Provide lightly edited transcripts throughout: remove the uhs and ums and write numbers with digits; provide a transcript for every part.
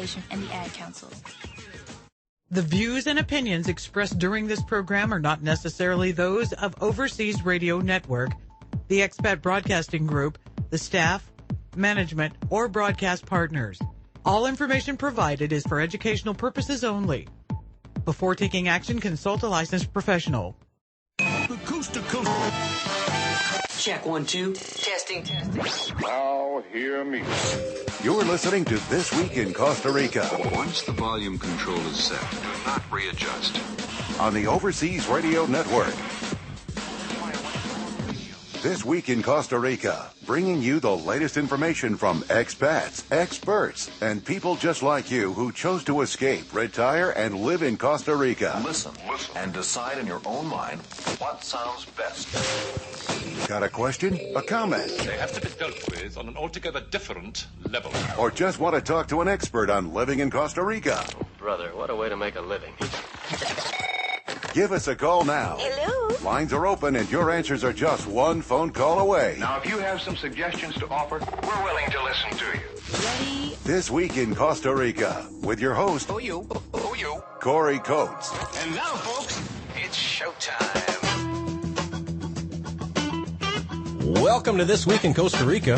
Regulation and the Ad Council. The views and opinions expressed during this program are not necessarily those of Overseas Radio Network, the Expat Broadcasting Group, the staff, management, or broadcast partners. All information provided is for educational purposes only. Before taking action, consult a licensed professional. The Coast to Coast. Check 1, 2. Testing. Now hear me. You're listening to This Week in Costa Rica. Once the volume control is set, do not readjust. On the Overseas Radio Network. This Week in Costa Rica, bringing you the latest information from expats, experts, and people just like you who chose to escape, retire, and live in Costa Rica. Listen, and decide in your own mind what sounds best. Got a question? A comment? They have to be dealt with on an altogether different level. Or just want to talk to an expert on living in Costa Rica? Brother, what a way to make a living. Give us a call now. Hello? Lines are open and your answers are just one phone call away. Now, if you have some suggestions to offer, we're willing to listen to you. Ready? This Week in Costa Rica, with your host, you? Corey Coates. And now, folks, it's showtime. Welcome to This Week in Costa Rica.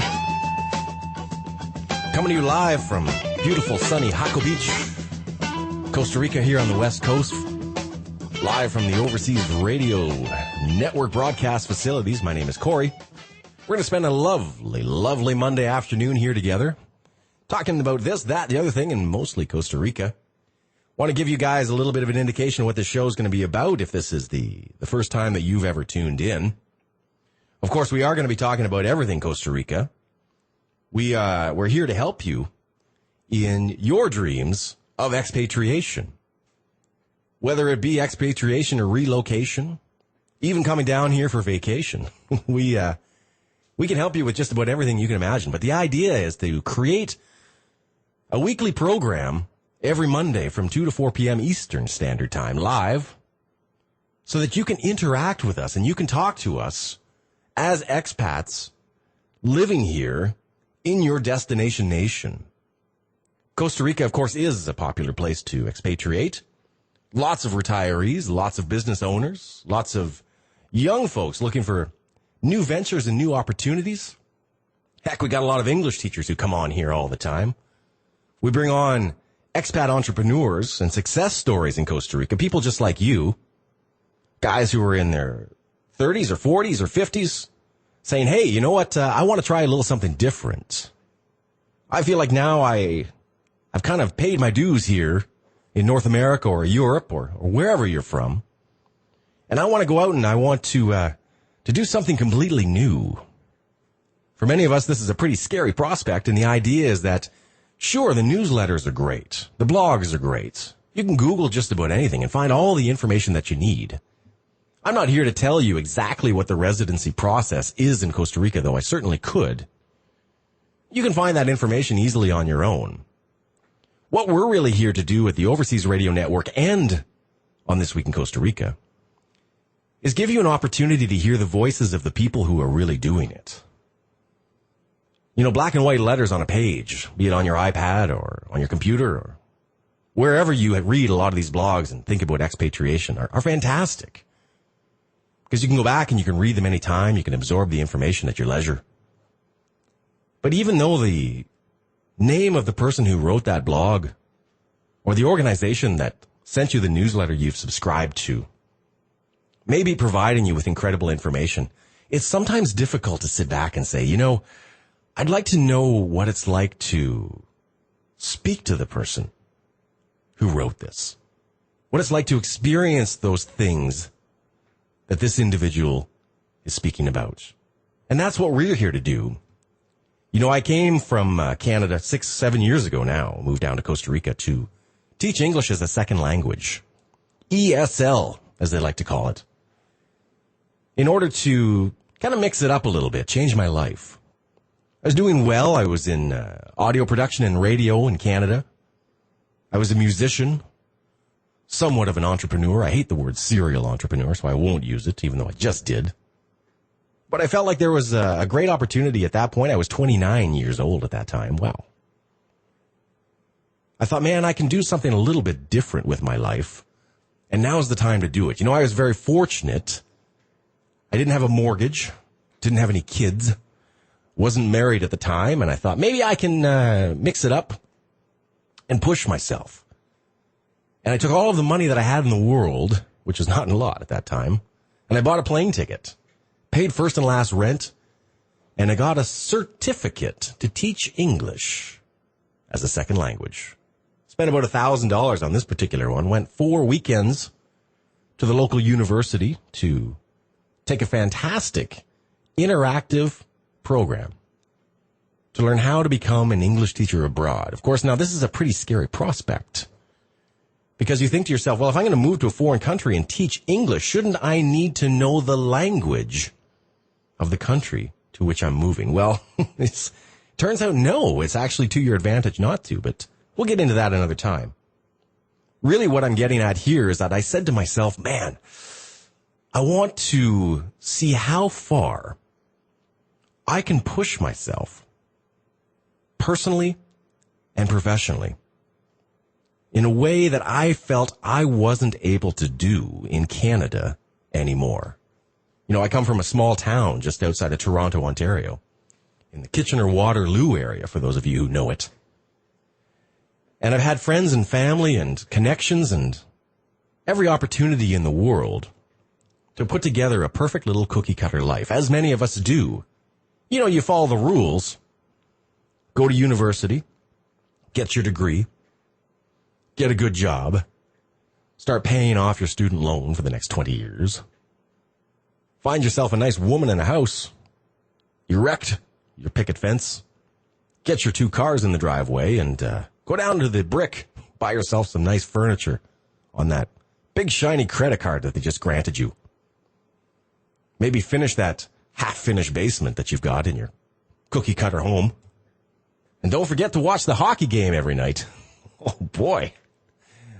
Coming to you live from beautiful, sunny Jaco Beach, Costa Rica, here on the West Coast. Live from the Overseas Radio Network broadcast facilities. My name is Corey. We're going to spend a lovely, lovely Monday afternoon here together, talking about this, that, the other thing, and mostly Costa Rica. Want to give you guys a little bit of an indication of what this show is going to be about if this is the first time that you've ever tuned in. Of course, we are going to be talking about everything Costa Rica. We're here to help you in your dreams of expatriation. Whether it be expatriation or relocation, even coming down here for vacation, we can help you with just about everything you can imagine. But the idea is to create a weekly program every Monday from 2 to 4 p.m. Eastern Standard Time live so that you can interact with us and you can talk to us as expats living here in your destination nation. Costa Rica, of course, is a popular place to expatriate. Lots of retirees, lots of business owners, lots of young folks looking for new ventures and new opportunities. Heck, we got a lot of English teachers who come on here all the time. We bring on expat entrepreneurs and success stories in Costa Rica, people just like you, guys who are in their 30s or 40s or 50s, saying, hey, you know what, I want to try a little something different. I feel like now I've kind of paid my dues here in North America or Europe or wherever you're from. And I want to go out and I want to do something completely new. For many of us, this is a pretty scary prospect. And the idea is that, sure, the newsletters are great. The blogs are great. You can Google just about anything and find all the information that you need. I'm not here to tell you exactly what the residency process is in Costa Rica, though I certainly could. You can find that information easily on your own. What we're really here to do at the Overseas Radio Network and on This Week in Costa Rica is give you an opportunity to hear the voices of the people who are really doing it. You know, black and white letters on a page, be it on your iPad or on your computer or wherever you read a lot of these blogs and think about expatriation are fantastic. Because you can go back and you can read them anytime, you can absorb the information at your leisure. But even though the name of the person who wrote that blog or the organization that sent you the newsletter you've subscribed to may be providing you with incredible information, it's sometimes difficult to sit back and say, you know, I'd like to know what it's like to speak to the person who wrote this, what it's like to experience those things that this individual is speaking about. And that's what we're here to do. You know, I came from Canada 6-7 years ago now, moved down to Costa Rica to teach English as a second language, ESL, as they like to call it, in order to kind of mix it up a little bit, change my life. I was doing well. I was in audio production and radio in Canada. I was a musician, somewhat of an entrepreneur. I hate the word serial entrepreneur, so I won't use it, even though I just did. But I felt like there was a great opportunity at that point. I was 29 years old at that time. Wow. I thought, man, I can do something a little bit different with my life. And now's the time to do it. You know, I was very fortunate. I didn't have a mortgage, didn't have any kids, wasn't married at the time. And I thought maybe I can mix it up and push myself. And I took all of the money that I had in the world, which was not a lot at that time, and I bought a plane ticket, paid first and last rent, and I got a certificate to teach English as a second language. Spent about $1,000 on this particular one, went 4 weekends to the local university to take a fantastic interactive program to learn how to become an English teacher abroad. Of course, now this is a pretty scary prospect. Because you think to yourself, well, if I'm going to move to a foreign country and teach English, shouldn't I need to know the language of the country to which I'm moving? Well, it turns out no, it's actually to your advantage not to, but we'll get into that another time. Really what I'm getting at here is that I said to myself, man, I want to see how far I can push myself personally and professionally in a way that I felt I wasn't able to do in Canada anymore. You know, I come from a small town just outside of Toronto, Ontario, in the Kitchener-Waterloo area, for those of you who know it. And I've had friends and family and connections and every opportunity in the world to put together a perfect little cookie-cutter life, as many of us do. You know, you follow the rules, go to university, get your degree, get a good job, start paying off your student loan for the next 20 years, find yourself a nice woman in a house, erect your picket fence, get your 2 cars in the driveway, and go down to the Brick, buy yourself some nice furniture on that big shiny credit card that they just granted you. Maybe finish that half-finished basement that you've got in your cookie-cutter home. And don't forget to watch the hockey game every night. Oh, boy.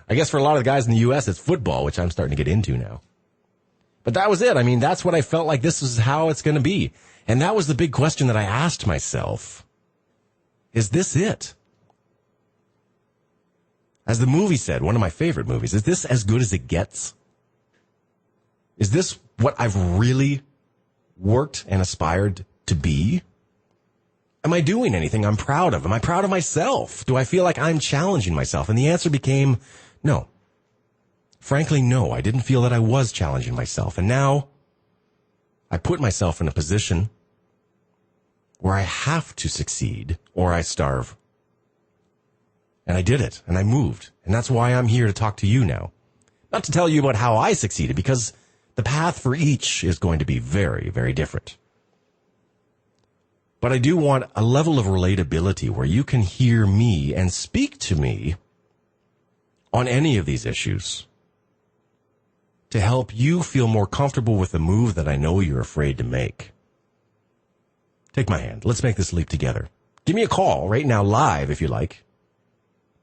I guess for a lot of the guys in the U.S., it's football, which I'm starting to get into now. But that was it. I mean, that's what I felt like this is how it's going to be. And that was the big question that I asked myself. Is this it? As the movie said, one of my favorite movies, is this as good as it gets? Is this what I've really worked and aspired to be? Am I doing anything I'm proud of? Am I proud of myself? Do I feel like I'm challenging myself? And the answer became no. Frankly, no. I didn't feel that I was challenging myself. And now I put myself in a position where I have to succeed or I starve. And I did it, and I moved. And that's why I'm here to talk to you now. Not to tell you about how I succeeded, because the path for each is going to be very, very different. But I do want a level of relatability where you can hear me and speak to me on any of these issues to help you feel more comfortable with the move that I know you're afraid to make. Take my hand. Let's make this leap together. Give me a call right now, live, if you like.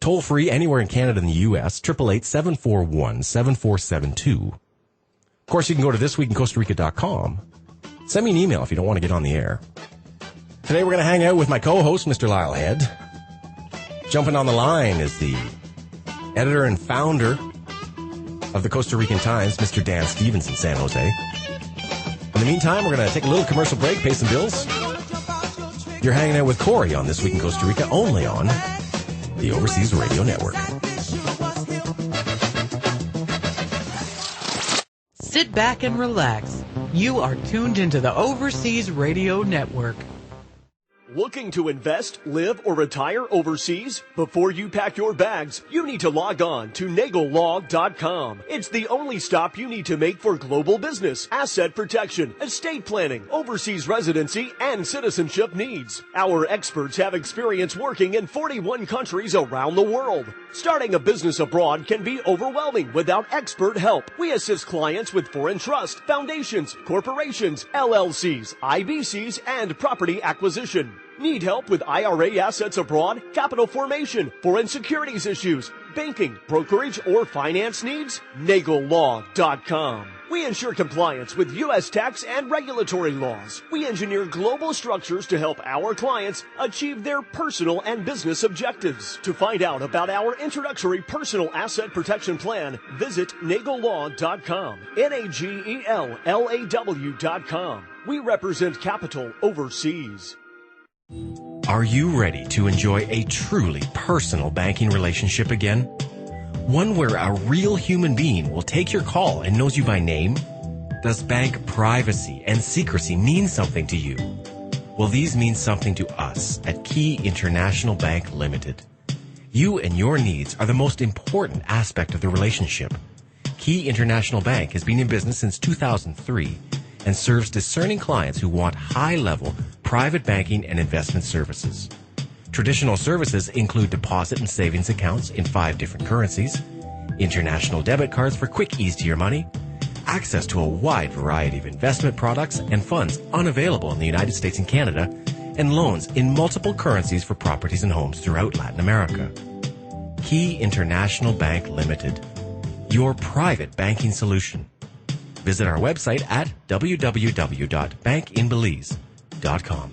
Toll free anywhere in Canada and the U.S., 888-741-7472. Of course, you can go to thisweekincostarica.com. Send me an email if you don't want to get on the air. Today we're going to hang out with my co-host, Mr. Lyle Head. Jumping on the line is the editor and founder of the Costa Rican Times, Mr. Dan Stevens in San Jose. In the meantime, we're going to take a little commercial break, pay some bills. You're hanging out with Corey on This Week in Costa Rica, only on the Overseas Radio Network. Sit back and relax. You are tuned into the Overseas Radio Network. Looking to invest, live, or retire overseas? Before you pack your bags, you need to log on to NagelLaw.com. It's the only stop you need to make for global business, asset protection, estate planning, overseas residency, and citizenship needs. Our experts have experience working in 41 countries around the world. Starting a business abroad can be overwhelming without expert help. We assist clients with foreign trust, foundations, corporations, LLCs, IBCs, and property acquisition. Need help with IRA assets abroad, capital formation, foreign securities issues, banking, brokerage, or finance needs? NagelLaw.com. We ensure compliance with U.S. tax and regulatory laws. We engineer global structures to help our clients achieve their personal and business objectives. To find out about our introductory personal asset protection plan, visit NagelLaw.com. NagelLaw.com. We represent capital overseas. Are you ready to enjoy a truly personal banking relationship again? One where a real human being will take your call and knows you by name? Does bank privacy and secrecy mean something to you? Well, these mean something to us at Key International Bank Limited. You and your needs are the most important aspect of the relationship. Key International Bank has been in business since 2003 and serves discerning clients who want high-level private banking and investment services. Traditional services include deposit and savings accounts in 5 different currencies, international debit cards for quick ease to your money, access to a wide variety of investment products and funds unavailable in the United States and Canada, and loans in multiple currencies for properties and homes throughout Latin America. Key International Bank Limited, your private banking solution. Visit our website at www.bankinbelize.com.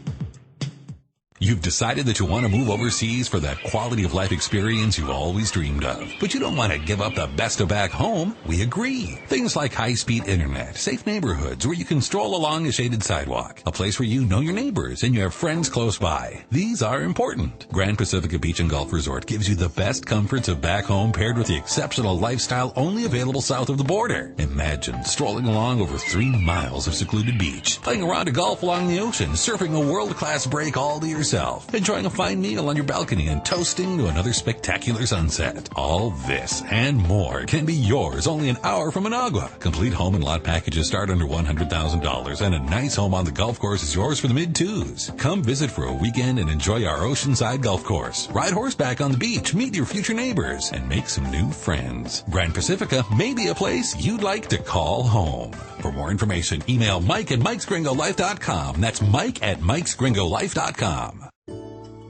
You've decided that you want to move overseas for that quality of life experience you've always dreamed of. But you don't want to give up the best of back home. We agree. Things like high-speed internet, safe neighborhoods where you can stroll along a shaded sidewalk, a place where you know your neighbors and you have friends close by. These are important. Grand Pacifica Beach and Golf Resort gives you the best comforts of back home paired with the exceptional lifestyle only available south of the border. Imagine strolling along over 3 miles of secluded beach, playing a round of golf along the ocean, surfing a world-class break all to yourself, enjoying a fine meal on your balcony and toasting to another spectacular sunset. All this and more can be yours only an hour from Managua. Complete home and lot packages start under $100,000 and a nice home on the golf course is yours for the mid-twos. Come visit for a weekend and enjoy our oceanside golf course. Ride horseback on the beach, meet your future neighbors, and make some new friends. Grand Pacifica may be a place you'd like to call home. For more information, email Mike at mikesgringolife.com. That's Mike at mikesgringolife.com.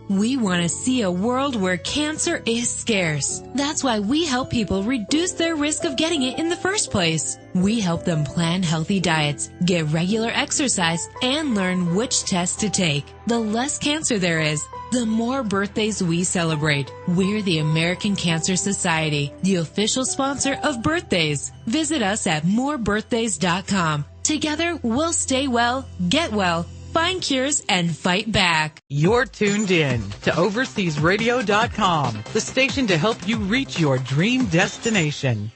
We want to see a world where cancer is scarce. That's why we help people reduce their risk of getting it in the first place. We help them plan healthy diets, get regular exercise, and learn which tests to take. The less cancer there is, the more birthdays we celebrate. We're the American Cancer Society, the official sponsor of birthdays. Visit us at morebirthdays.com. Together, we'll stay well, get well, find cures, and fight back. You're tuned in to overseasradio.com, the station to help you reach your dream destination.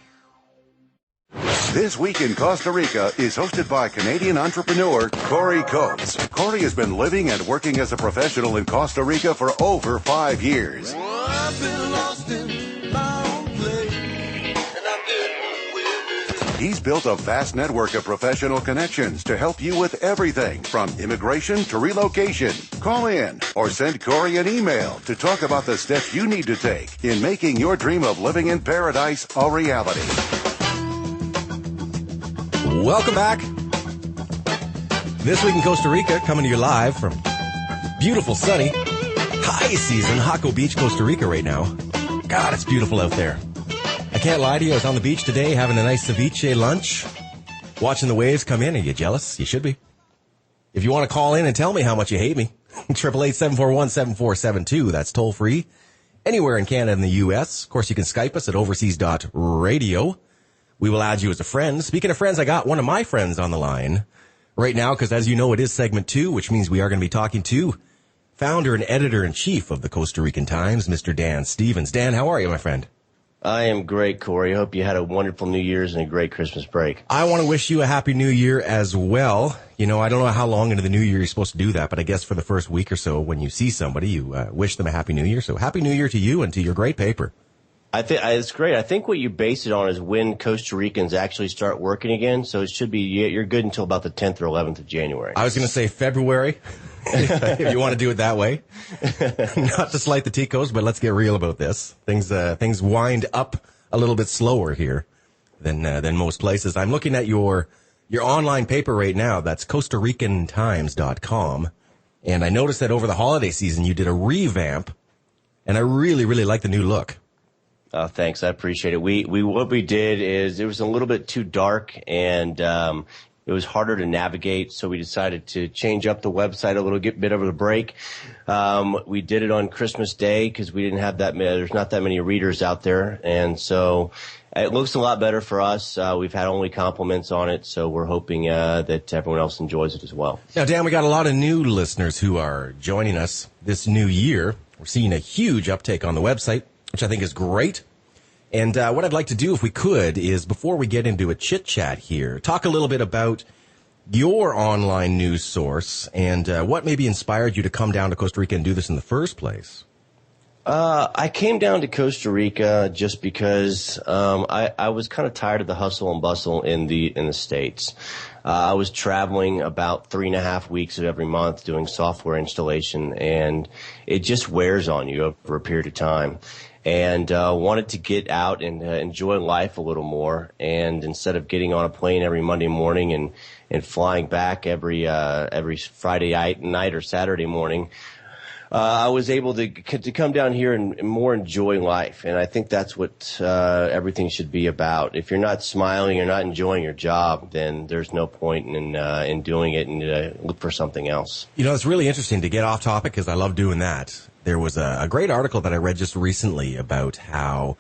This Week in Costa Rica is hosted by Canadian entrepreneur Corey Coates. Corey has been living and working as a professional in Costa Rica for over 5 years. I've been lost in my own place, and I'm getting with it. He's built a vast network of professional connections to help you with everything from immigration to relocation. Call in or send Corey an email to talk about the steps you need to take in making your dream of living in paradise a reality. Welcome back. This Week in Costa Rica, coming to you live from beautiful, sunny, high season Jaco Beach, Costa Rica right now. God, it's beautiful out there. I can't lie to you. I was on the beach today having a nice ceviche lunch, watching the waves come in. Are you jealous? You should be. If you want to call in and tell me how much you hate me, 888-741-7472. That's toll free. Anywhere in Canada and the U.S. Of course, you can Skype us at overseas.radio. We will add you as a friend. Speaking of friends, I got one of my friends on the line right now because, as you know, it is segment 2, which means we are going to be talking to founder and editor-in-chief of the Costa Rican Times, Mr. Dan Stevens. Dan, how are you, my friend? I am great, Corey. I hope you had a wonderful New Year's and a great Christmas break. I want to wish you a Happy New Year as well. You know, I don't know how long into the New Year you're supposed to do that, but I guess for the first week or so when you see somebody, you wish them a Happy New Year. So Happy New Year to you and to your great paper. I think it's great. I think what you base it on is when Costa Ricans actually start working again. So it should be, you're good until about the 10th or 11th of January. I was going to say February, if you want to do it that way. Not to slight the Ticos, but let's get real about this. Things wind up a little bit slower here than most places. I'm looking at your online paper right now. That's CostaRicanTimes.com. And I noticed that over the holiday season, you did a revamp, and I really, really like the new look. Thanks. I appreciate it. We what we did is it was a little bit too dark and it was harder to navigate, so we decided to change up the website a little bit over the break. We did it on Christmas Day because we didn't have there's not that many readers out there, and so it looks a lot better for us. We've had only compliments on it, so we're hoping that everyone else enjoys it as well. Now, Dan, we got a lot of new listeners who are joining us this new year. We're seeing a huge uptake on the website, which I think is great. And what I'd like to do, if we could, is before we get into a chit-chat here, talk a little bit about your online news source and what maybe inspired you to come down to Costa Rica and do this in the first place. I came down to Costa Rica just because I was kind of tired of the hustle and bustle in the States. I was traveling about 3.5 weeks of every month doing software installation, and it just wears on you over a period of time. And wanted to get out and enjoy life a little more. And instead of getting on a plane every Monday morning and flying back every Friday night or Saturday morning, I was able to come down here and more enjoy life. And I think that's what everything should be about. If you're not smiling, you're not enjoying your job, then there's no point in doing it, and look for something else. You know, it's really interesting to get off topic because I love doing that. There was a great article that I read just recently about how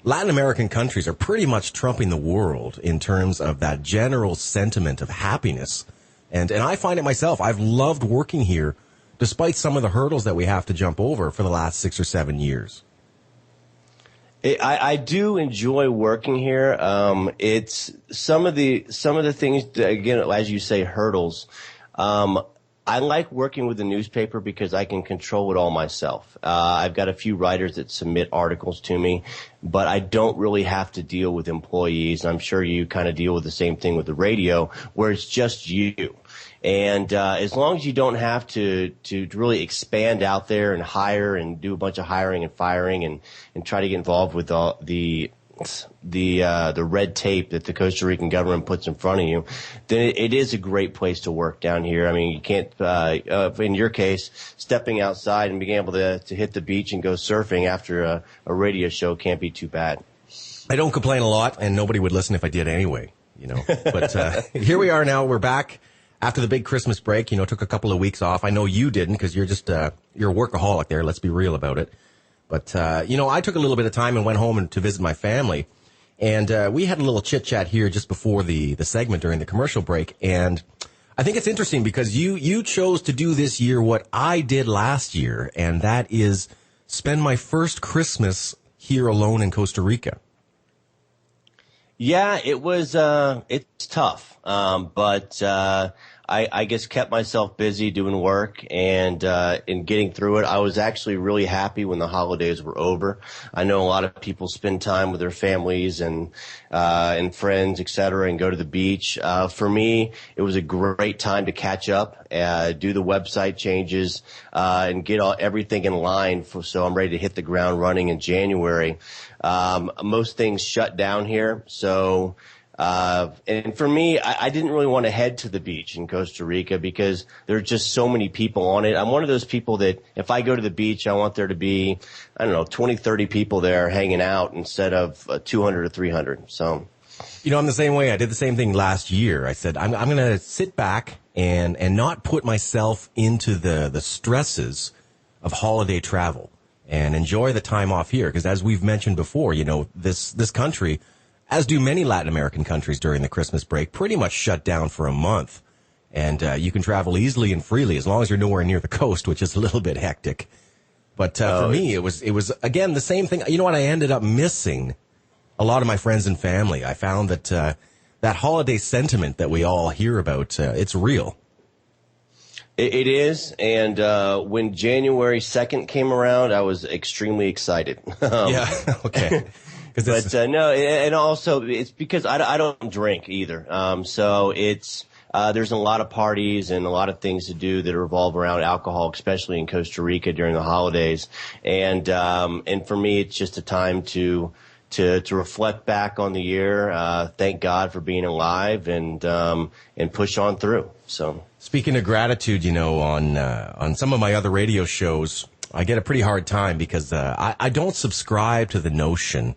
Latin American countries are pretty much trumping the world in terms of that general sentiment of happiness. And I find it myself. I've loved working here despite some of the hurdles that we have to jump over for the last 6 or 7 years. I do enjoy working here. It's some of the things, again, as you say, hurdles. I like working with the newspaper because I can control it all myself. I've got a few writers that submit articles to me, but I don't really have to deal with employees. I'm sure you kind of deal with the same thing with the radio, where it's just you. And as long as you don't have to really expand out there and hire and do a bunch of hiring and firing and try to get involved with all the red tape that the Costa Rican government puts in front of you, then it is a great place to work down here. I mean, you can't, in your case, stepping outside and being able to hit the beach and go surfing after a radio show can't be too bad. I don't complain a lot, and nobody would listen if I did anyway, you know. But here we are now. We're back after the big Christmas break. You know, took a couple of weeks off. I know you didn't because you're just you're a workaholic there. Let's be real about it. But, you know, I took a little bit of time and went home to visit my family. And we had a little chit-chat here just before the segment during the commercial break. And I think it's interesting because you chose to do this year what I did last year, and that is spend my first Christmas here alone in Costa Rica. Yeah, it was it's tough, but I guess kept myself busy doing work and in getting through it. I was actually really happy when the holidays were over. I know a lot of people spend time with their families and friends, et cetera, and go to the beach. For me, it was a great time to catch up, do the website changes, and get everything in line so I'm ready to hit the ground running in January. Most things shut down here, so and for me, I didn't really want to head to the beach in Costa Rica because there are just so many people on it. I'm one of those people that if I go to the beach, I want there to be, 20, 30 people there hanging out instead of 200 or 300. So, you know, I'm the same way. I did the same thing last year. I said, I'm going to sit back and not put myself into the stresses of holiday travel and enjoy the time off here. Because as we've mentioned before, you know, this country, as do many Latin American countries during the Christmas break, pretty much shut down for a month. And you can travel easily and freely as long as you're nowhere near the coast, which is a little bit hectic. But for me, it was again, the same thing. You know what? I ended up missing a lot of my friends and family. I found that that holiday sentiment that we all hear about, it's real. It is. And when January 2nd came around, I was extremely excited. Yeah. Okay. But no, and also it's because I don't drink either. So it's there's a lot of parties and a lot of things to do that revolve around alcohol, especially in Costa Rica during the holidays. And for me, it's just a time to reflect back on the year, thank God for being alive, and push on through. So speaking of gratitude, you know, on some of my other radio shows, I get a pretty hard time because I don't subscribe to the notion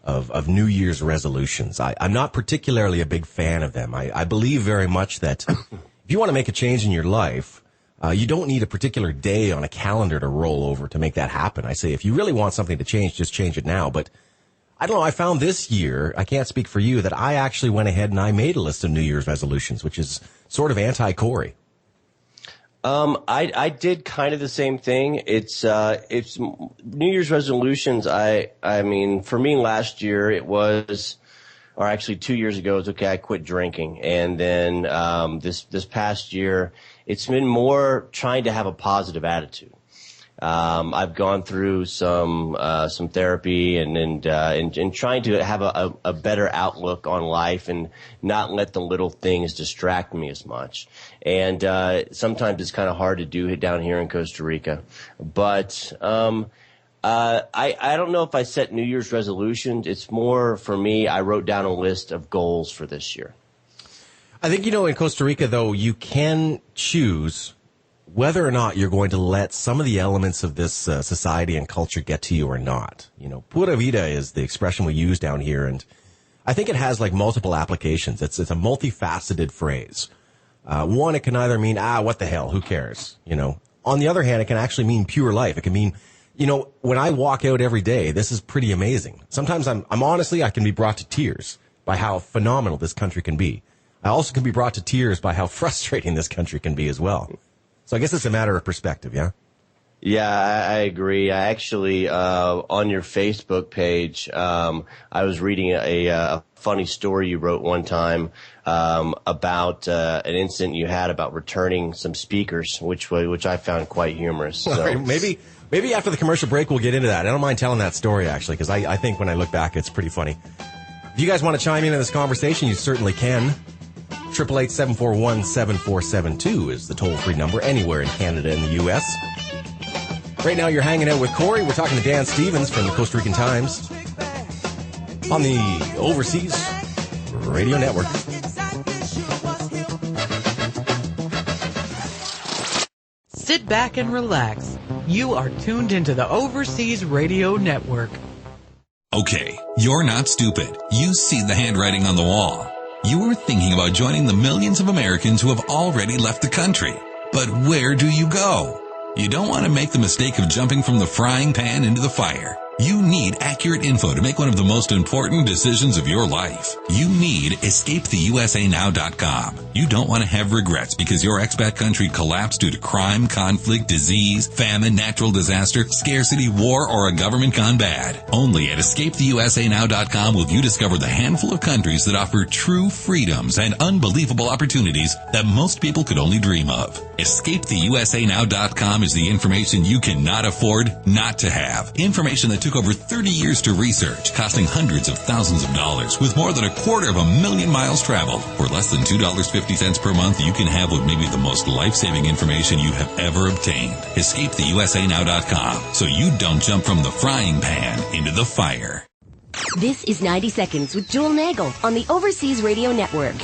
of New Year's resolutions. I'm not particularly a big fan of them. I believe very much that if you want to make a change in your life, you don't need a particular day on a calendar to roll over to make that happen. I say if you really want something to change, just change it now. But I don't know, I found this year, I can't speak for you, that I actually went ahead and I made a list of New Year's resolutions, which is sort of anti-Corey. I did kind of the same thing. It's New Year's resolutions. I mean, for me last year it was, or actually 2 years ago, it was okay. I quit drinking. And then, this past year, it's been more trying to have a positive attitude. I've gone through some therapy and trying to have a better outlook on life and not let the little things distract me as much. And, sometimes it's kind of hard to do it down here in Costa Rica. But, I don't know if I set New Year's resolutions. It's more for me, I wrote down a list of goals for this year. I think, in Costa Rica, though, you can choose whether or not you're going to let some of the elements of this society and culture get to you or not. Pura vida is the expression we use down here, and I think it has like multiple applications. It's a multifaceted phrase. One, it can either mean, what the hell, who cares? On the other hand, it can actually mean pure life. It can mean, when I walk out every day, this is pretty amazing. Sometimes I'm honestly, I can be brought to tears by how phenomenal this country can be. I also can be brought to tears by how frustrating this country can be as well. So I guess it's a matter of perspective, yeah? Yeah, I agree. I actually, on your Facebook page, I was reading a funny story you wrote one time, about, an incident you had about returning some speakers, which I found quite humorous. So. Right, maybe after the commercial break we'll get into that. I don't mind telling that story, actually, because I think when I look back, it's pretty funny. If you guys want to chime in this conversation, you certainly can. 888-741-7472 is the toll-free number anywhere in Canada and the U.S. Right now you're hanging out with Corey. We're talking to Dan Stevens from the Costa Rican Times on the Overseas Radio Network. Sit back and relax. You are tuned into the Overseas Radio Network. Okay, you're not stupid. You see the handwriting on the wall. You are thinking about joining the millions of Americans who have already left the country. But where do you go? You don't want to make the mistake of jumping from the frying pan into the fire. You need accurate info to make one of the most important decisions of your life. You need EscapeTheUSANow.com. You don't want to have regrets because your expat country collapsed due to crime, conflict, disease, famine, natural disaster, scarcity, war, or a government gone bad. Only at EscapeTheUSANow.com will you discover the handful of countries that offer true freedoms and unbelievable opportunities that most people could only dream of. EscapeTheUSANow.com is the information you cannot afford not to have. Information that took over 30 years to research, costing hundreds of thousands of dollars, with more than 250,000 miles traveled. For less than $2.50 per month, you can have what may be the most life-saving information you have ever obtained. EscapeTheUSANow.com, so you don't jump from the frying pan into the fire. This is 90 Seconds with Joel Nagel on the Overseas Radio Network.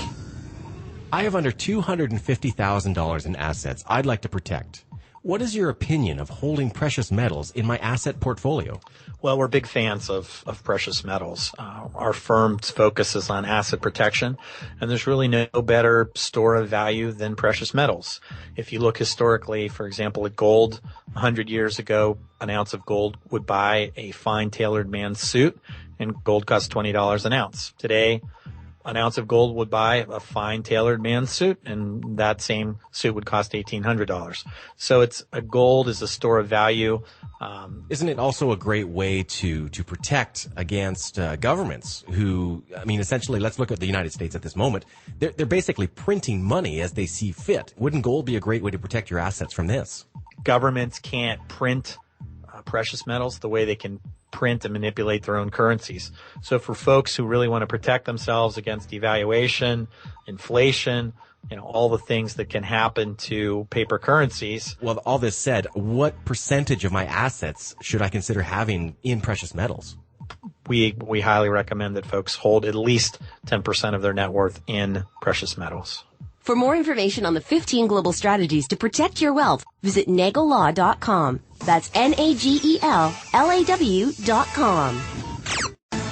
I have under $250,000 in assets I'd like to protect. What is your opinion of holding precious metals in my asset portfolio? Well, we're big fans of precious metals. Our firm's focus is on asset protection, and there's really no better store of value than precious metals. If you look historically, for example, at gold, 100 years ago, an ounce of gold would buy a fine tailored man's suit, and gold cost $20 an ounce. Today, an ounce of gold would buy a fine tailored man's suit, and that same suit would cost $1,800. So gold is a store of value. Isn't it also a great way to protect against governments who, essentially, let's look at the United States at this moment. They're basically printing money as they see fit. Wouldn't gold be a great way to protect your assets from this? Governments can't print precious metals the way they can print and manipulate their own currencies. So for folks who really want to protect themselves against devaluation, inflation, all the things that can happen to paper currencies. Well, all this said, what percentage of my assets should I consider having in precious metals? We highly recommend that folks hold at least 10% of their net worth in precious metals. For more information on the 15 global strategies to protect your wealth, visit nagellaw.com. That's NAGELLAW.com.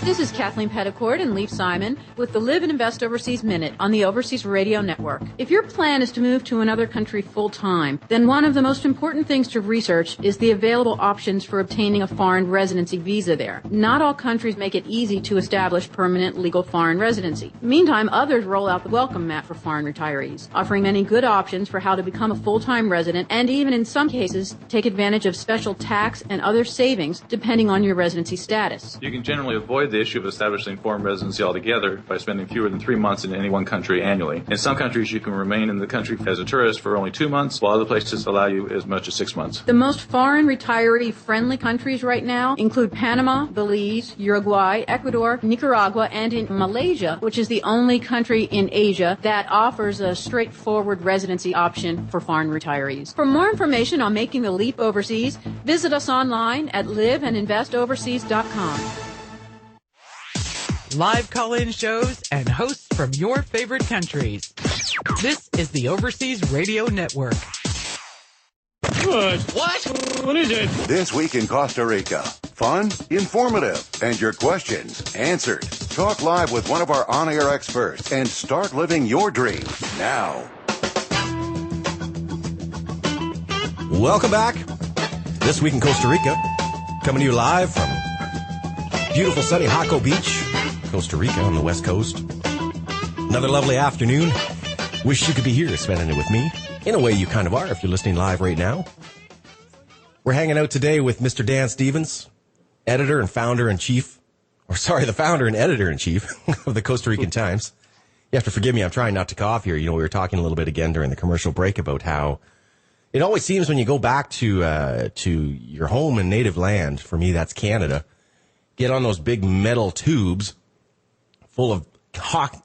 This is Kathleen Petticord and Leif Simon with the Live and Invest Overseas Minute on the Overseas Radio Network. If your plan is to move to another country full-time, then one of the most important things to research is the available options for obtaining a foreign residency visa there. Not all countries make it easy to establish permanent legal foreign residency. Meantime, others roll out the welcome mat for foreign retirees, offering many good options for how to become a full-time resident and even in some cases take advantage of special tax and other savings depending on your residency status. You can generally avoid the issue of establishing foreign residency altogether by spending fewer than 3 months in any one country annually. In some countries, you can remain in the country as a tourist for only 2 months, while other places allow you as much as 6 months. The most foreign retiree-friendly countries right now include Panama, Belize, Uruguay, Ecuador, Nicaragua, and in Malaysia, which is the only country in Asia that offers a straightforward residency option for foreign retirees. For more information on making the leap overseas, visit us online at liveandinvestoverseas.com. Live call-in shows and hosts from your favorite countries. This is the Overseas Radio Network. What? What is it? This Week in Costa Rica. Fun, informative, and your questions answered. Talk live with one of our on-air experts and start living your dream now. Welcome back. This Week in Costa Rica. Coming to you live from beautiful sunny Jaco Beach, Costa Rica on the West Coast. Another lovely afternoon. Wish you could be here spending it with me. In a way, you kind of are if you're listening live right now. We're hanging out today with Mr. Dan Stevens, editor and founder-in-chief, the founder and editor-in-chief of the Costa Rican Times. You have to forgive me, I'm trying not to cough here. You know, we were talking a little bit again during the commercial break about how it always seems when you go back to your home and native land, for me that's Canada, get on those big metal tubes full of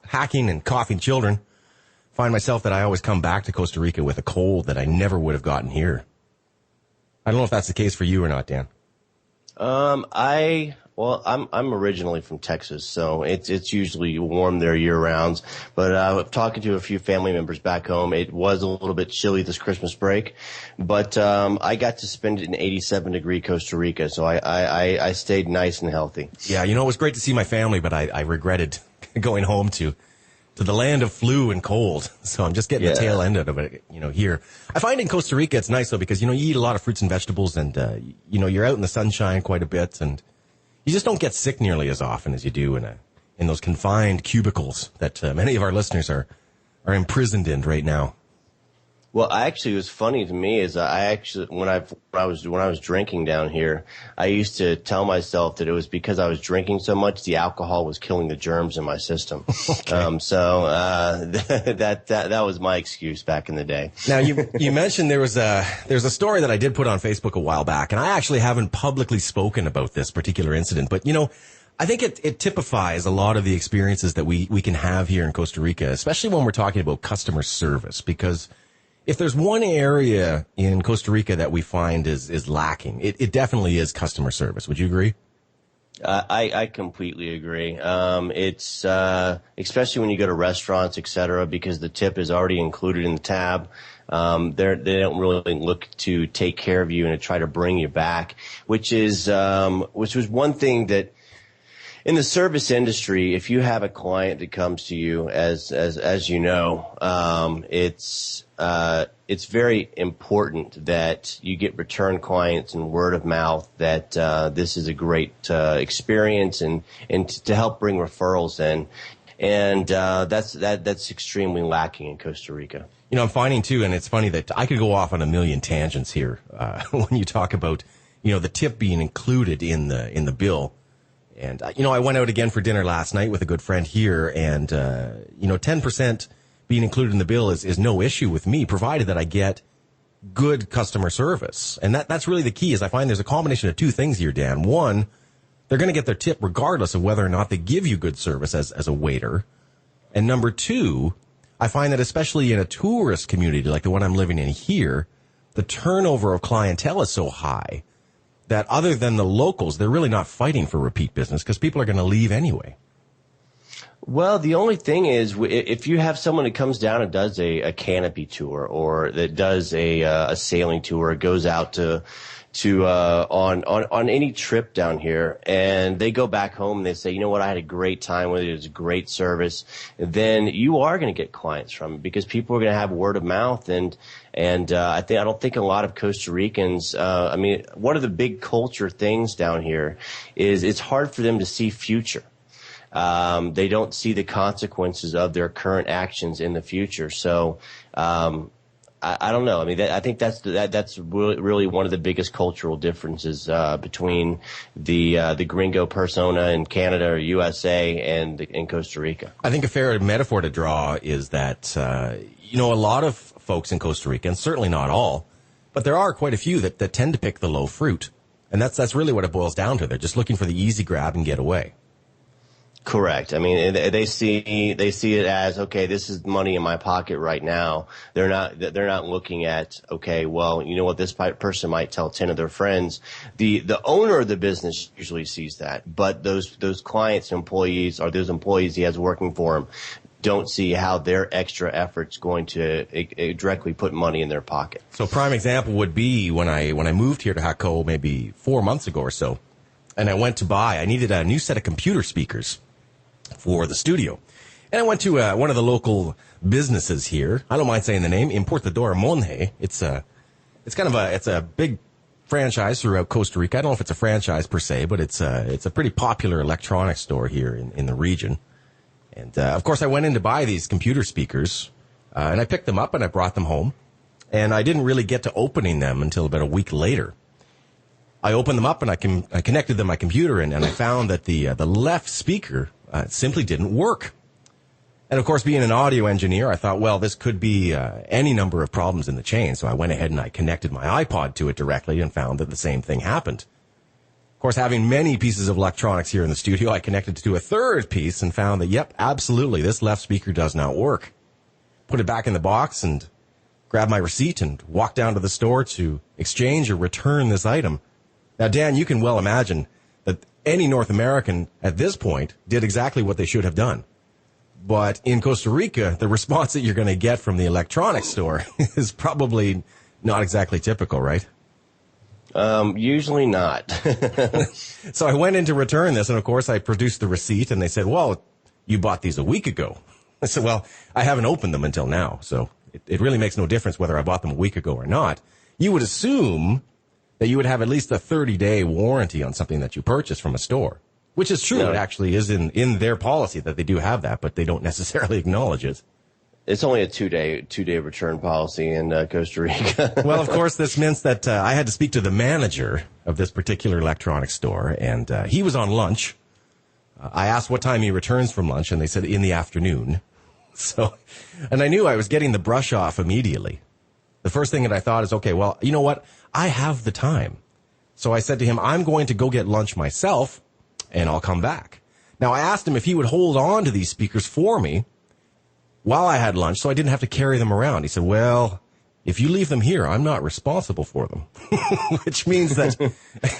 hacking and coughing children, find myself that I always come back to Costa Rica with a cold that I never would have gotten here. I don't know if that's the case for you or not, Dan. I'm originally from Texas, so it's usually warm there year round. But talking to a few family members back home, it was a little bit chilly this Christmas break. But I got to spend it in 87-degree Costa Rica, so I stayed nice and healthy. Yeah, you know, it was great to see my family, but I regretted going home to the land of flu and cold. So I'm just getting the tail end of it, you know, here. I find in Costa Rica it's nice, though, because, you know, you eat a lot of fruits and vegetables and, you know, you're out in the sunshine quite a bit and you just don't get sick nearly as often as you do in those confined cubicles that many of our listeners are imprisoned in right now. Well, actually, it was funny to me is when I was drinking down here, I used to tell myself that it was because I was drinking so much, the alcohol was killing the germs in my system. Okay. That was my excuse back in the day. Now, you mentioned there's a story that I did put on Facebook a while back, and I actually haven't publicly spoken about this particular incident, but you know, I think it typifies a lot of the experiences that we can have here in Costa Rica, especially when we're talking about customer service, because if there's one area in Costa Rica that we find is lacking, it definitely is customer service. Would you agree? I completely agree. It's especially when you go to restaurants, etc., because the tip is already included in the tab. They don't really look to take care of you and to try to bring you back, which was one thing that in the service industry, if you have a client that comes to you, as you know, it's very important that you get return clients and word of mouth that this is a great experience and to help bring referrals in, and that's extremely lacking in Costa Rica. You know, I'm finding too, and it's funny that I could go off on a million tangents here when you talk about, you know, the tip being included in the bill. And, you know, I went out again for dinner last night with a good friend here, and, you know, 10% being included in the bill is no issue with me, provided that I get good customer service. And that's really the key, is I find there's a combination of two things here, Dan. One, they're going to get their tip regardless of whether or not they give you good service as a waiter. And number two, I find that especially in a tourist community like the one I'm living in here, the turnover of clientele is so high that other than the locals, they're really not fighting for repeat business because people are going to leave anyway. Well, the only thing is, if you have someone that comes down and does a canopy tour, or that does a sailing tour, goes out to on any trip down here, and they go back home and they say, you know what, I had a great time with it. It was great service. Then you are going to get clients from it because people are going to have word of mouth. And I don't think a lot of Costa Ricans, one of the big culture things down here is it's hard for them to see future. They don't see the consequences of their current actions in the future. So, I don't know. I mean, I think that's really one of the biggest cultural differences between the gringo persona in Canada or USA and in Costa Rica. I think a fair metaphor to draw is that a lot of folks in Costa Rica, and certainly not all, but there are quite a few that tend to pick the low fruit, and that's really what it boils down to. They're just looking for the easy grab and get away. Correct. I mean, they see it as, okay, this is money in my pocket right now. They're not looking at, okay, well, you know what, this person might tell 10 of their friends. The owner of the business usually sees that, but those clients, employees, or those employees he has working for him don't see how their extra effort's going to directly put money in their pocket. So a prime example would be when I moved here to Jaco maybe 4 months ago or so, and I needed a new set of computer speakers for the studio. And I went to one of the local businesses here. I don't mind saying the name, Importadora Monje. It's a big franchise throughout Costa Rica. I don't know if it's a franchise per se, but it's a pretty popular electronics store here in the region. And of course I went in to buy these computer speakers, and I picked them up and I brought them home. And I didn't really get to opening them until about a week later. I opened them up and I connected them to my computer, and I found that the left speaker simply didn't work. And of course, being an audio engineer, I thought, well, this could be any number of problems in the chain. So I went ahead and I connected my iPod to it directly and found that the same thing happened. Of course, having many pieces of electronics here in the studio, I connected to a third piece and found that, yep, absolutely, this left speaker does not work. Put it back in the box and grabbed my receipt and walked down to the store to exchange or return this item. Now, Dan, you can well imagine that any North American at this point did exactly what they should have done. But in Costa Rica, the response that you're going to get from the electronics store is probably not exactly typical, right? Usually not. So I went in to return this, and of course I produced the receipt, and they said, well, you bought these a week ago. I said, well, I haven't opened them until now, so it really makes no difference whether I bought them a week ago or not. You would assume that you would have at least a 30-day warranty on something that you purchased from a store, which is true. No. It actually is in their policy that they do have that, but they don't necessarily acknowledge it. It's only a two-day return policy in Costa Rica. Well, of course, this means that I had to speak to the manager of this particular electronics store, and he was on lunch. I asked what time he returns from lunch, and they said in the afternoon. So, and I knew I was getting the brush off immediately. The first thing that I thought is, okay, well, you know what? I have the time. So I said to him, I'm going to go get lunch myself, and I'll come back. Now, I asked him if he would hold on to these speakers for me while I had lunch so I didn't have to carry them around. He said, well, if you leave them here, I'm not responsible for them. Which means that,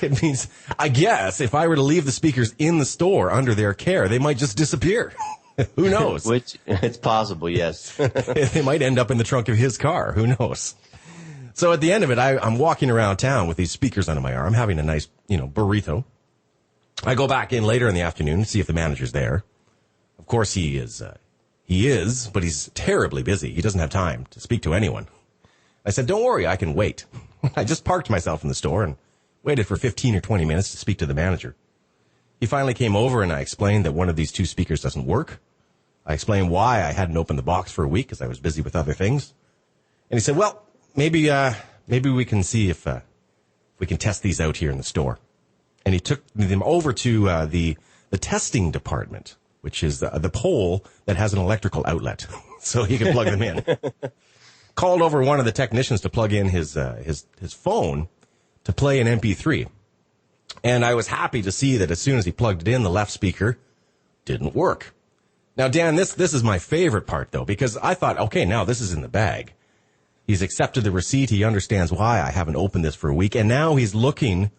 it means, I guess, if I were to leave the speakers in the store under their care, they might just disappear. Who knows? Which, it's possible, yes. They might end up in the trunk of his car. Who knows? So at the end of it, I'm walking around town with these speakers under my arm, having a nice, burrito. I go back in later in the afternoon to see if the manager's there. Of course he is, but he's terribly busy. He doesn't have time to speak to anyone. I said, don't worry, I can wait. I just parked myself in the store and waited for 15 or 20 minutes to speak to the manager. He finally came over and I explained that one of these two speakers doesn't work. I explained why I hadn't opened the box for a week because I was busy with other things. And he said, well, maybe we can see if we can test these out here in the store. And he took them over to the testing department, which is the pole that has an electrical outlet, so he could plug them in. Called over one of the technicians to plug in his phone to play an MP3. And I was happy to see that as soon as he plugged it in, the left speaker didn't work. Now, Dan, this is my favorite part, though, because I thought, okay, now this is in the bag. He's accepted the receipt. He understands why I haven't opened this for a week. And now he's looking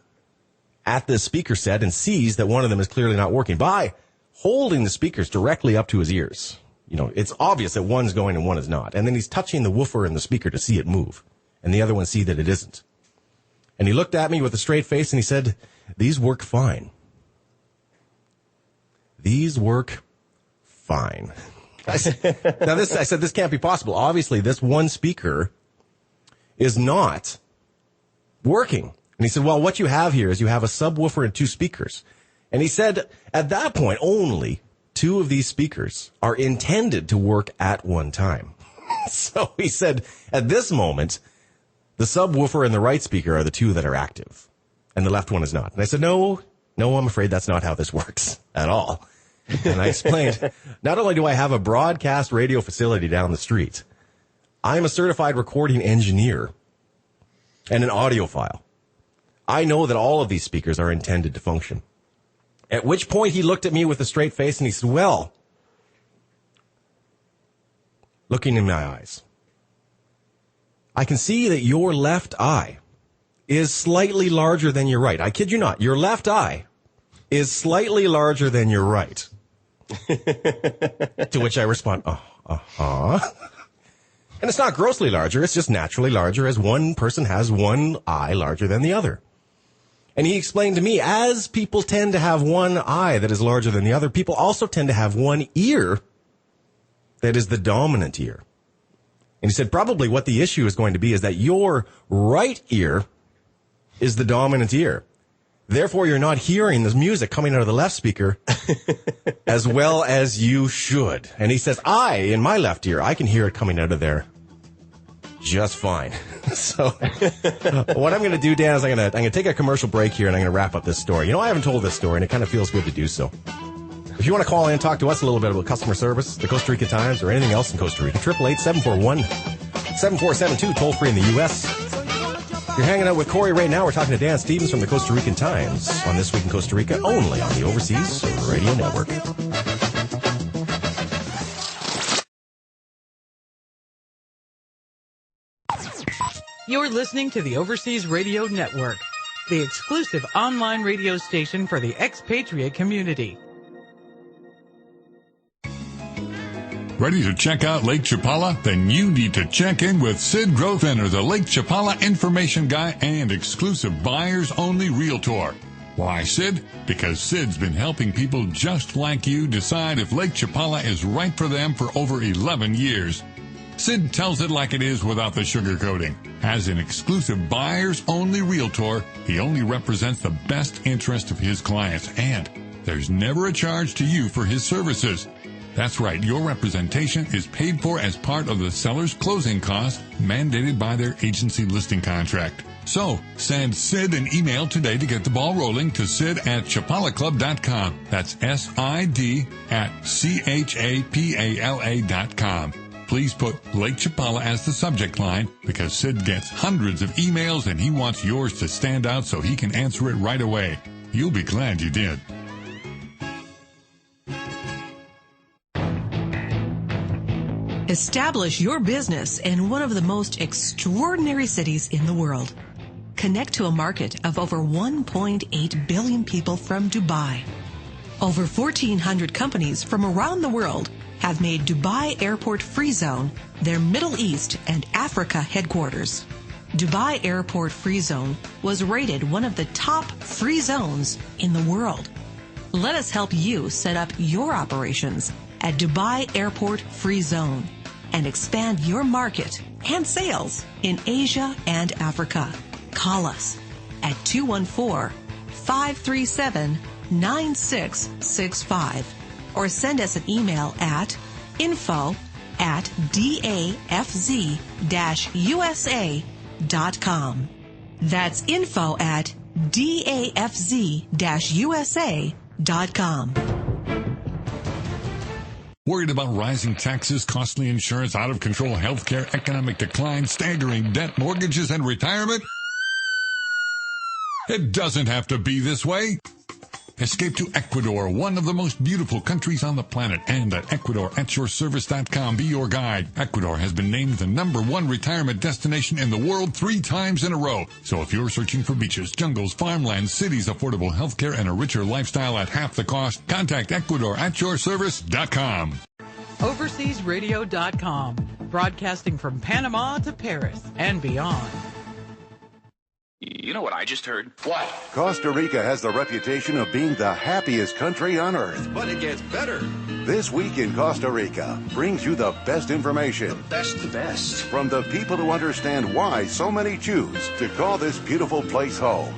at this speaker set and sees that one of them is clearly not working by holding the speakers directly up to his ears. It's obvious that one's going and one is not. And then he's touching the woofer and the speaker to see it move. And the other one see that it isn't. And he looked at me with a straight face and he said, "These work fine. These work fine." I said, this can't be possible. Obviously, this one speaker is not working. And he said, well, what you have here is you have a subwoofer and 2 speakers. And he said, at that point, only 2 of these speakers are intended to work at one time. So he said, at this moment, the subwoofer and the right speaker are the 2 that are active, and the left one is not. And I said, no, I'm afraid that's not how this works at all. And I explained, not only do I have a broadcast radio facility down the street, I'm a certified recording engineer and an audiophile. I know that all of these speakers are intended to function. At which point he looked at me with a straight face and he said, well, looking in my eyes, I can see that your left eye is slightly larger than your right. I kid you not. Your left eye is slightly larger than your right. To which I respond, uh-huh. And it's not grossly larger. It's just naturally larger, as one person has one eye larger than the other. And he explained to me, as people tend to have one eye that is larger than the other, people also tend to have one ear that is the dominant ear. And he said probably what the issue is going to be is that your right ear is the dominant ear. Therefore, you're not hearing the music coming out of the left speaker as well as you should. And he says, in my left ear, I can hear it coming out of there just fine. So what I'm going to do, Dan, is I'm going to take a commercial break here and I'm going to wrap up this story. You know, I haven't told this story and it kind of feels good to do so. If you want to call in and talk to us a little bit about customer service, the Costa Rica Times, or anything else in Costa Rica, 888-741-7472, toll free in the U.S. You're hanging out with Corey right now. We're talking to Dan Stevens from the Costa Rican Times on This Week in Costa Rica, only on the Overseas Radio Network. You're listening to the Overseas Radio Network, the exclusive online radio station for the expatriate community. Ready to check out Lake Chapala? Then you need to check in with Sid Grothenner, the Lake Chapala information guy and exclusive buyers-only realtor. Why, Sid? Because Sid's been helping people just like you decide if Lake Chapala is right for them for over 11 years. Sid tells it like it is without the sugarcoating. As an exclusive buyers-only realtor, he only represents the best interest of his clients, and there's never a charge to you for his services. That's right, your representation is paid for as part of the seller's closing costs mandated by their agency listing contract. So, send Sid an email today to get the ball rolling to sid@chapalaclub.com. That's SID@CHAPALA.com. Please put Lake Chapala as the subject line because Sid gets hundreds of emails and he wants yours to stand out so he can answer it right away. You'll be glad you did. Establish your business in one of the most extraordinary cities in the world. Connect to a market of over 1.8 billion people from Dubai. Over 1,400 companies from around the world have made Dubai Airport Free Zone their Middle East and Africa headquarters. Dubai Airport Free Zone was rated one of the top free zones in the world. Let us help you set up your operations at Dubai Airport Free Zone and expand your market and sales in Asia and Africa. Call us at 214-537-9665 or send us an email at info@dafz-usa.com. That's info@dafz-usa.com. Worried about rising taxes, costly insurance, out-of-control healthcare, economic decline, staggering debt, mortgages, and retirement? It doesn't have to be this way. Escape to Ecuador, one of the most beautiful countries on the planet, and at Ecuador@yourservice.com, be your guide. Ecuador has been named the #1 retirement destination in the world 3 times in a row. So if you're searching for beaches, jungles, farmlands, cities, affordable healthcare, and a richer lifestyle at half the cost, contact Ecuador@yourservice.com. Overseasradio.com, broadcasting from Panama to Paris and beyond. You know what I just heard? What? Costa Rica has the reputation of being the happiest country on earth. But it gets better. This Week in Costa Rica brings you the best information. The best. From the people who understand why so many choose to call this beautiful place home.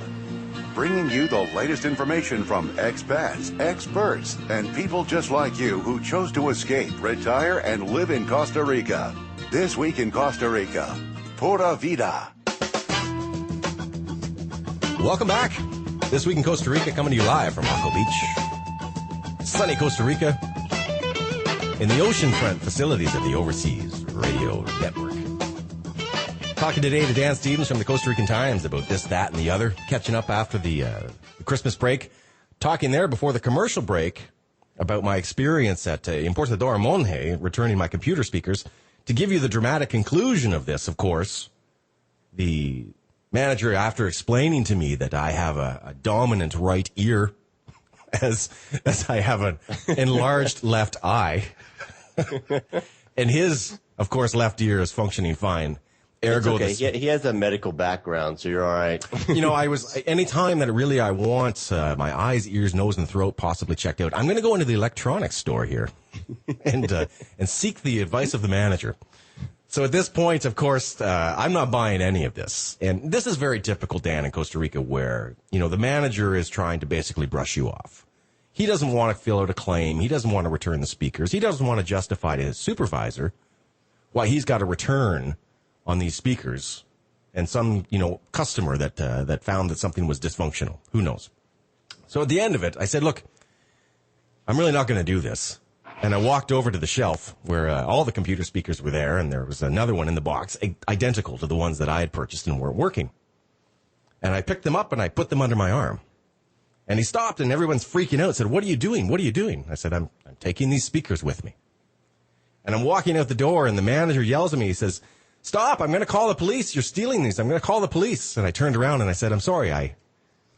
Bringing you the latest information from expats, experts, and people just like you who chose to escape, retire, and live in Costa Rica. This Week in Costa Rica. Pura Vida. Welcome back. This Week in Costa Rica, coming to you live from Marco Beach. Sunny Costa Rica. In the oceanfront facilities of the Overseas Radio Network. Talking today to Dan Stevens from the Costa Rican Times about this, that, and the other. Catching up after the Christmas break. Talking there before the commercial break about my experience at Importadora Monje, returning my computer speakers. To give you the dramatic conclusion of this, of course, the manager, after explaining to me that I have a dominant right ear, as I have an enlarged left eye, and his, of course, left ear is functioning fine. Ergo, it's okay. He has a medical background, so you're all right. You know, any time that really I want my eyes, ears, nose, and throat possibly checked out, I'm going to go into the electronics store here and seek the advice of the manager. So at this point, of course, I'm not buying any of this. And this is very typical, Dan, in Costa Rica, where, you know, the manager is trying to basically brush you off. He doesn't want to fill out a claim. He doesn't want to return the speakers. He doesn't want to justify to his supervisor why he's got to return on these speakers and some, you know, customer that found that something was dysfunctional. Who knows? So at the end of it, I said, look, I'm really not going to do this. And I walked over to the shelf where all the computer speakers were there, and there was another one in the box, identical to the ones that I had purchased and weren't working. And I picked them up and I put them under my arm. And he stopped, and everyone's freaking out. Said, "What are you doing? What are you doing?" I said, I'm taking these speakers with me. And I'm walking out the door, and the manager yells at me. He says, "Stop, I'm going to call the police. You're stealing these. I'm going to call the police." And I turned around and I said, "I'm sorry, I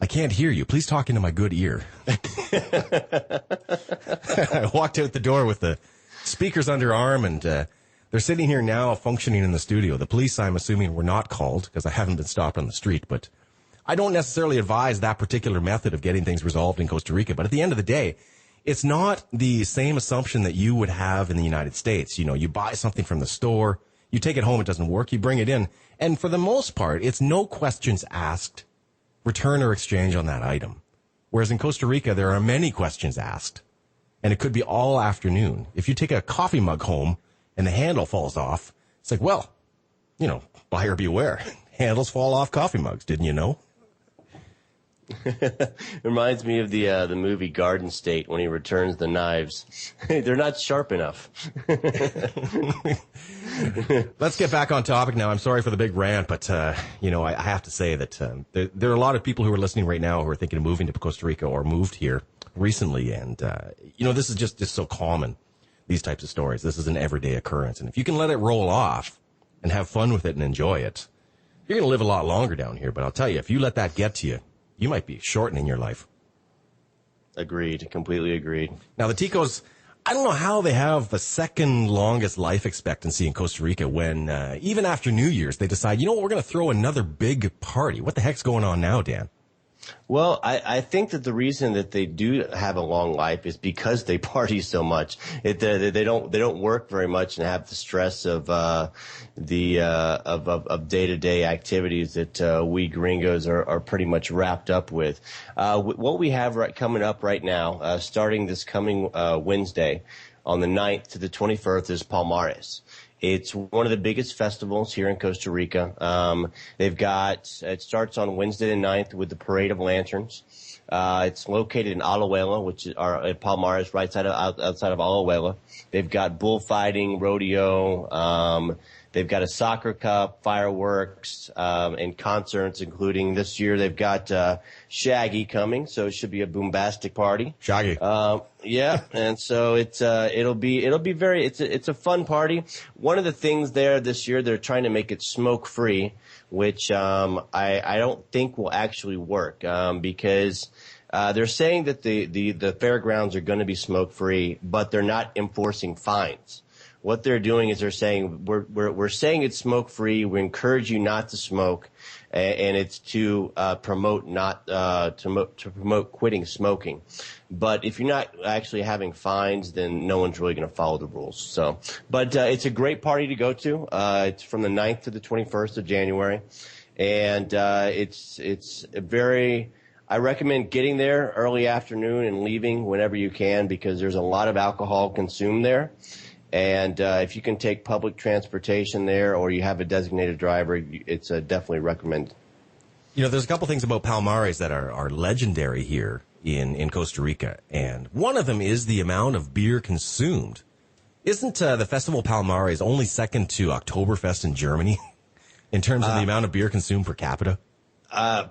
can't hear you. Please talk into my good ear." I walked out the door with the speakers under arm, and they're sitting here now functioning in the studio. The police, I'm assuming, were not called because I haven't been stopped on the street. But I don't necessarily advise that particular method of getting things resolved in Costa Rica. But at the end of the day, it's not the same assumption that you would have in the United States. You know, you buy something from the store, you take it home, it doesn't work, you bring it in. And for the most part, it's no questions asked, return or exchange on that item. Whereas in Costa Rica, there are many questions asked. And it could be all afternoon. If you take a coffee mug home and the handle falls off, it's like, well, you know, buyer beware. Handles fall off coffee mugs, didn't you know? Reminds me of the movie Garden State when he returns the knives. They're not sharp enough. Let's get back on topic now. I'm sorry for the big rant, but you know, I have to say that there are a lot of people who are listening right now who are thinking of moving to Costa Rica or moved here recently, and you know, this is just so common. These types of stories. This is an everyday occurrence, and if you can let it roll off and have fun with it and enjoy it, you're going to live a lot longer down here. But I'll tell you, if you let that get to you, you might be shortening your life. Agreed. Completely agreed. Now, the Ticos, I don't know how they have the second longest life expectancy in Costa Rica when, even after New Year's, they decide, you know what, we're going to throw another big party. What the heck's going on now, Dan? Well, I think that the reason that they do have a long life is because they party so much. They don't work very much and have the stress of day-to-day activities that we gringos are pretty much wrapped up with. What we have coming up right now, starting this coming Wednesday on the 9th to the 21st, is Palmares. It's one of the biggest festivals here in Costa Rica. It starts on Wednesday the 9th with the Parade of Lanterns. It's located in Alajuela, which is at Palmares, right outside of Alajuela. They've got bullfighting, rodeo. They've got a soccer cup, fireworks, and concerts, including this year they've got Shaggy coming, so it should be a bombastic party. Shaggy. Yeah, and so it's a fun party. One of the things there this year, they're trying to make it smoke free, which I don't think will actually work because they're saying that the fairgrounds are going to be smoke free, but they're not enforcing fines. what they're doing is they're saying we're saying it's smoke free. We encourage you not to smoke, and it's to promote to promote quitting smoking. But if you're not actually having fines, then no one's really going to follow the rules. So, but it's a great party to go to. It's from the 9th to the 21st of January, and it's very. I recommend getting there early afternoon and leaving whenever you can because there's a lot of alcohol consumed there. And if you can take public transportation there or you have a designated driver, it's definitely recommended. You know, there's a couple things about Palmares that are legendary here in Costa Rica. And one of them is the amount of beer consumed. Isn't the Festival Palmares only second to Oktoberfest in Germany in terms of the amount of beer consumed per capita?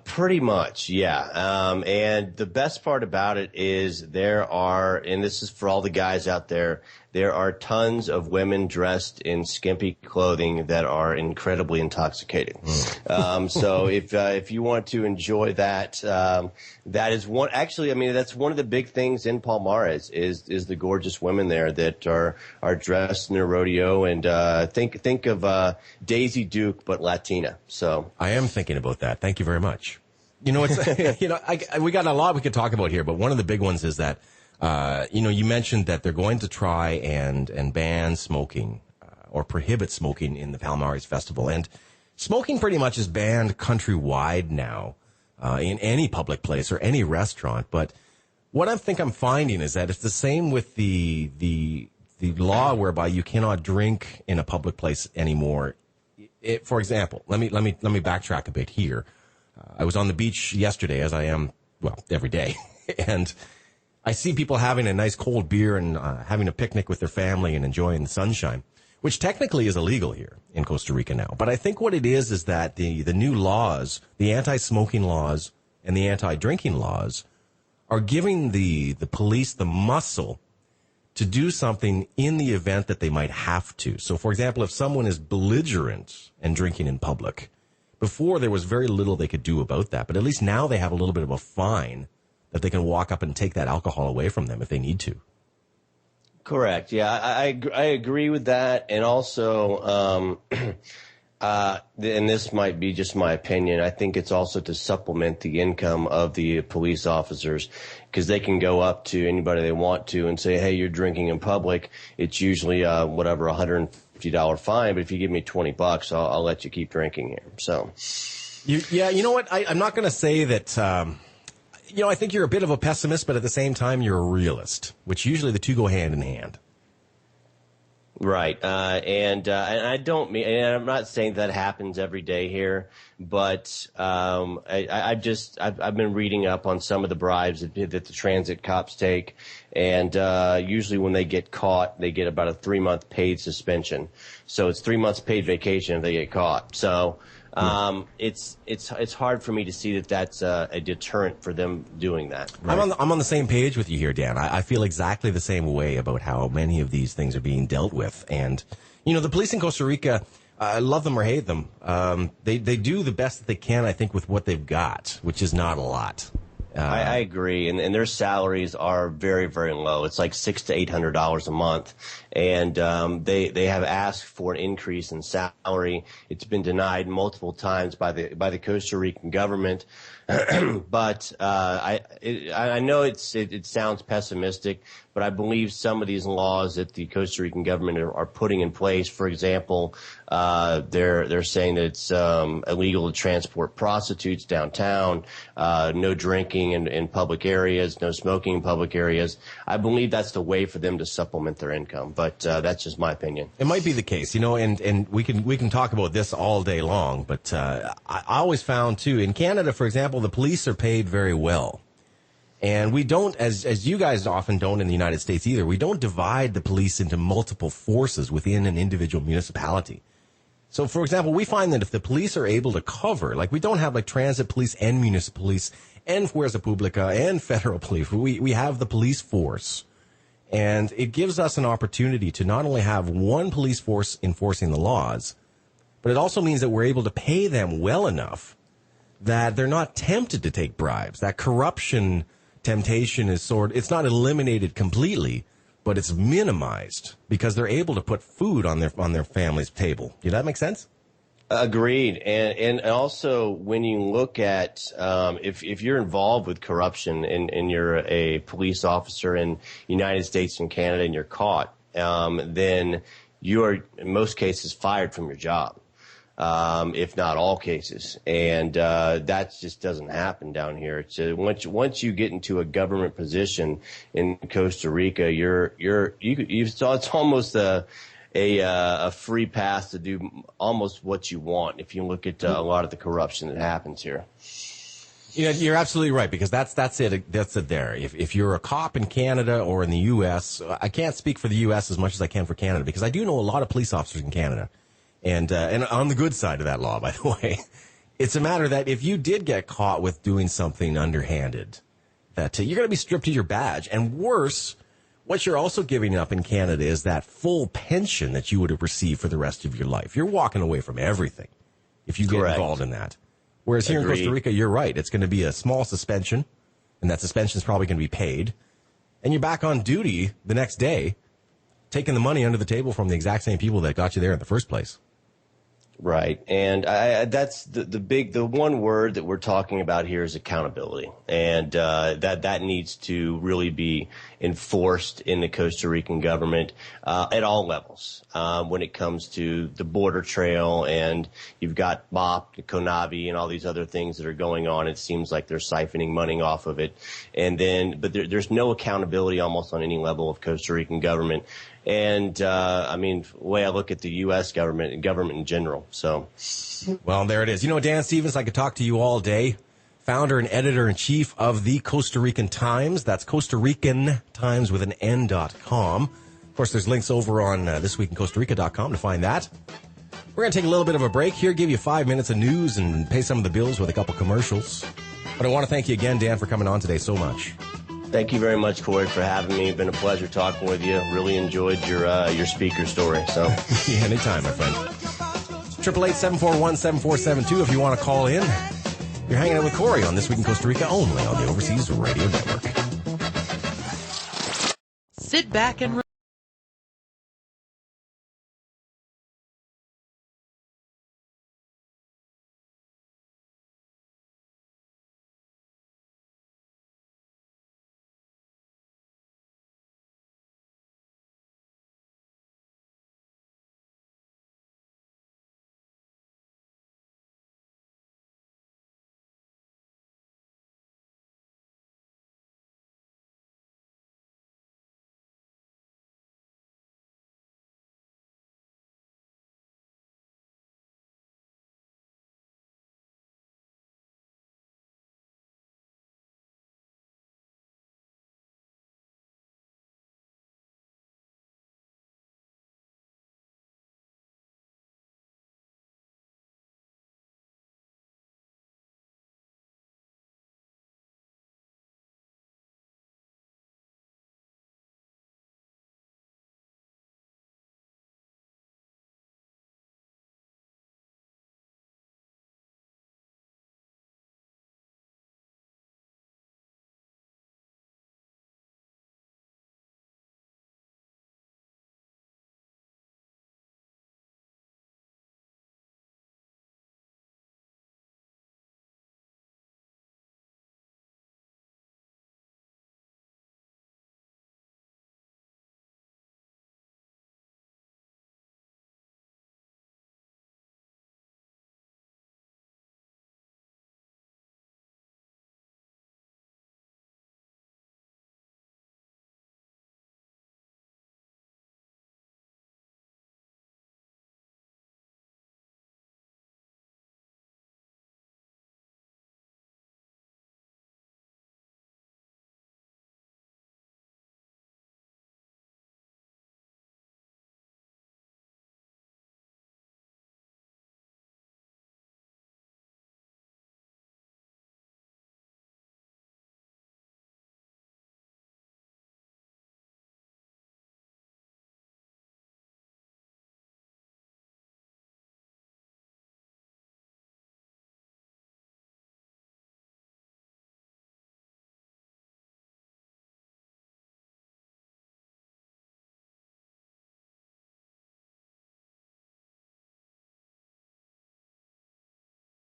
Pretty much, yeah. And the best part about it is there are, and this is for all the guys out there, there are tons of women dressed in skimpy clothing that are incredibly intoxicated. So if you want to enjoy that, that is one, actually, I mean, that's one of the big things in Palmares is the gorgeous women there that are dressed in their rodeo and, think of, Daisy Duke, but Latina. So I am thinking about that. Thank you very much. You know, it's, you know, we got a lot we could talk about here, but one of the big ones is that, you know, you mentioned that they're going to try and ban smoking, or prohibit smoking in the Palmares Festival. And smoking pretty much is banned countrywide now, in any public place or any restaurant. But what I think I'm finding is that it's the same with the law whereby you cannot drink in a public place anymore. For example, let me backtrack a bit here. I was on the beach yesterday, as I am, well, every day, and I see people having a nice cold beer and having a picnic with their family and enjoying the sunshine, which technically is illegal here in Costa Rica now. But I think what it is that the new laws, the anti-smoking laws and the anti-drinking laws, are giving the police the muscle to do something in the event that they might have to. So, for example, if someone is belligerent and drinking in public, before there was very little they could do about that, but at least now they have a little bit of a fine that they can walk up and take that alcohol away from them if they need to. Correct. Yeah, I agree with that. And also, and this might be just my opinion, I think it's also to supplement the income of the police officers because they can go up to anybody they want to and say, hey, you're drinking in public. It's usually, whatever, $150 fine. But if you give me $20, I'll let you keep drinking here. So, yeah, you know what? I'm not going to say that, you know, I think you're a bit of a pessimist, but at the same time, you're a realist, which usually the two go hand in hand. Right. And I don't mean, and I'm not saying that happens every day here, but, I've been reading up on some of the bribes that the transit cops take. And, usually when they get caught, they get about a 3-month paid suspension. So it's 3 months paid vacation if they get caught. So, it's hard for me to see that that's a deterrent for them doing that. Right? I'm on the same page with you here, Dan. I feel exactly the same way about how many of these things are being dealt with. And, you know, the police in Costa Rica, love them or hate them, they do the best that they can, I think, with what they've got, which is not a lot. I agree, and their salaries are very, very low. It's like $600 to $800 a month, and they have asked for an increase in salary. It's been denied multiple times by the Costa Rican government. But I know it sounds pessimistic, but I believe some of these laws that the Costa Rican government are putting in place, for example, they're saying that it's illegal to transport prostitutes downtown, no drinking in public areas, no smoking in public areas. I believe that's the way for them to supplement their income, but that's just my opinion. It might be the case, you know, and we can talk about this all day long, but I always found too in Canada, for example, the police are paid very well. And we don't, as you guys often don't in the United States either, we don't divide the police into multiple forces within an individual municipality. So, for example, we find that if the police are able to cover, like we don't have like transit police and municipal police and Fuerza Pública and federal police, we have the police force. And it gives us an opportunity to not only have one police force enforcing the laws, but it also means that we're able to pay them well enough that they're not tempted to take bribes. That corruption temptation is it's not eliminated completely, but it's minimized because they're able to put food on their family's table. Does that make sense? Agreed. And also when you look at, if you're involved with corruption and you're a police officer in United States and Canada and you're caught, then you are in most cases fired from your job. If not all cases. And that just doesn't happen down here. It's once you get into a government position in Costa Rica, it's almost a free pass to do almost what you want if you look at a lot of the corruption that happens here. You're absolutely right, because that's it. That's it there. If you're a cop in Canada or in the U.S., I can't speak for the U.S. as much as I can for Canada, because I do know a lot of police officers in Canada. And on the good side of that law, by the way, it's a matter that if you did get caught with doing something underhanded, that you're going to be stripped of your badge. And worse, what you're also giving up in Canada is that full pension that you would have received for the rest of your life. You're walking away from everything if you get involved in that. Whereas here in Costa Rica, you're right. It's going to be a small suspension, and that suspension is probably going to be paid. And you're back on duty the next day, taking the money under the table from the exact same people that got you there in the first place. Right. And that's the one word that we're talking about here is accountability. And that needs to really be enforced in the Costa Rican government at all levels. When it comes to the border trail, and you've got MOP, CONAVI, and all these other things that are going on, it seems like they're siphoning money off of it. And then, but there's no accountability almost on any level of Costa Rican government. And, the way I look at the U.S. government and government in general. So, well, there it is. Dan Stevens, I could talk to you all day. Founder and editor-in-chief of the Costa Rican Times. That's Costa Rican Times with an N.com. Of course, there's links over on thisweekincostarica.com to find that. We're going to take a little bit of a break here, give you 5 minutes of news and pay some of the bills with a couple commercials. But I want to thank you again, Dan, for coming on today so much. Thank you very much, Corey, for having me. It's been a pleasure talking with you. Really enjoyed your speaker story. So, yeah, anytime, my friend. 888-741-7472 if you want to call in. You're hanging out with Corey on This Week in Costa Rica, only on the Overseas Radio Network. Sit back and